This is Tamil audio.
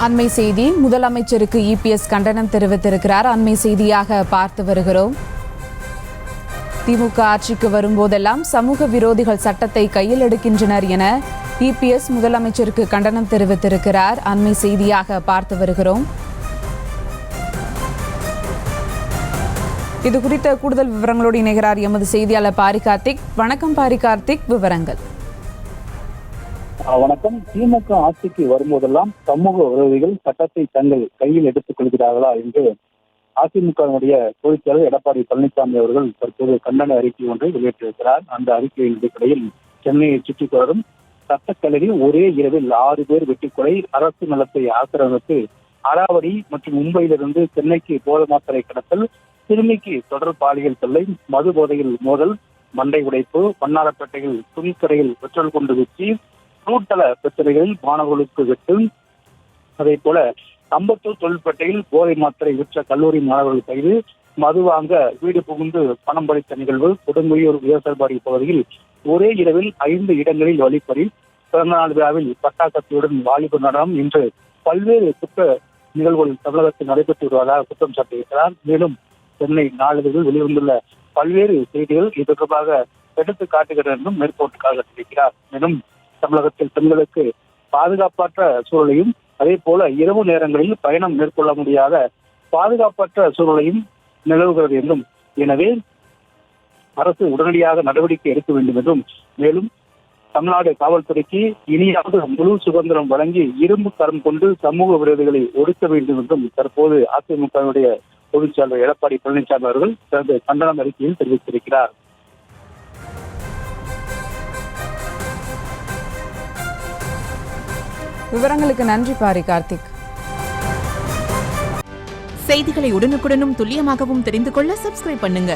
அண்மை செய்தி. முதலமைச்சருக்கு இபிஎஸ் கண்டனம் தெரிவித்திருக்கிறார். அண்மை செய்தியாக பார்த்து வருகிறோம். திமுக ஆட்சிக்கு வரும்போதெல்லாம் சமூக விரோதிகள் சட்டத்தை கையில் எடுக்கின்றனர் என இபிஎஸ் முதலமைச்சருக்கு கண்டனம் தெரிவித்திருக்கிறார். அண்மை செய்தியாக பார்த்து வருகிறோம். இது குறித்த கூடுதல் விவரங்களோடு இணைகிறார் எமது செய்தியாளர் பாரி கார்த்திக். வணக்கம் பாரி கார்த்திக், விவரங்கள். வணக்கம். திமுக ஆட்சிக்கு வரும்போதெல்லாம் சமூக விரோதிகள் சட்டத்தை தங்கள் கையில் எடுத்துக் கொள்கிறார்களா என்று அதிமுகவினுடைய பொதுச் செயலர் எடப்பாடி பழனிசாமி அவர்கள் தற்போது கண்டன அறிக்கை ஒன்றை வெளியிட்டிருக்கிறார். அந்த அறிக்கையின் அடிப்படையில் சென்னையை சுற்றித் தொடரும் சட்டக்கல்லூரியில் ஒரே இரவில் 6 பேர் வெட்டிக்கொலை, அரசு நிலத்தை ஆக்கிரமிப்பு, அராவடி மற்றும் மும்பையிலிருந்து சென்னைக்கு போதை மாத்திரை கடத்தல், சிறுமிக்கு தொடர் பாலியல் தொல்லை, மது போதையில் மோதல், மண்டை உடைப்பு, வண்ணாரப்பேட்டையில் துணிக்கடையில் பெட்ரோல் கொண்டு வீசி, நூற்றல பிரச்சனைகளில் மாணவர்களுக்கு வெட்டு, அதே போல அம்பத்தூர் தொழிற்பேட்டையில் போதை மாத்திரை விற்ற கல்லூரி மாணவர்கள் கைது, மது வாங்க வீடு புகுந்து பணம் பறித்த நிகழ்வு, கொடுங்குடியூர் உயர்சல்பாடி பகுதியில் ஒரே இரவில் 5 இடங்களில் வழிப்பறி, பிறந்தநாள் விழாவில் பட்டாக்கத்தியுடன் வாலிப நடனம் என்று பல்வேறு குற்ற நிகழ்வுகள் தமிழகத்தில் நடைபெற்று வருவதாக குற்றம் சாட்டியிருக்கிறார். மேலும் சென்னை நாளிதழில் வெளிவந்துள்ள பல்வேறு செய்திகள் இது தொடர்பாக எடுத்து காட்டுகிறது என்றும் மேற்கோட்டுக்காக தெரிவிக்கிறார். மேலும் தமிழகத்தில் பெண்களுக்கு பாதுகாப்பற்ற சூழலையும் அதே போல இரவு நேரங்களில் பயணம் மேற்கொள்ள முடியாத பாதுகாப்பற்ற சூழலையும் நிலவுகிறது என்றும், எனவே அரசு உடனடியாக நடவடிக்கை எடுக்க வேண்டும் என்றும், மேலும் தமிழ்நாடு காவல்துறைக்கு இனியாவது முழு சுதந்திரம் வழங்கி இரும்பு கரம் கொண்டு சமூக விரோதிகளை ஒடுக்க வேண்டும் என்றும் தற்போது அதிமுகவுடைய பொதுச் செயலர் எடப்பாடி பழனிசாமி அவர்கள் தனது கண்டன அறிக்கையில் தெரிவித்திருக்கிறார். விவரங்களுக்கு நன்றி பாரி கார்த்திக். செய்திகளை உடனுக்குடனும் துல்லியமாகவும் தெரிந்து கொள்ள சப்ஸ்கிரைப் பண்ணுங்க.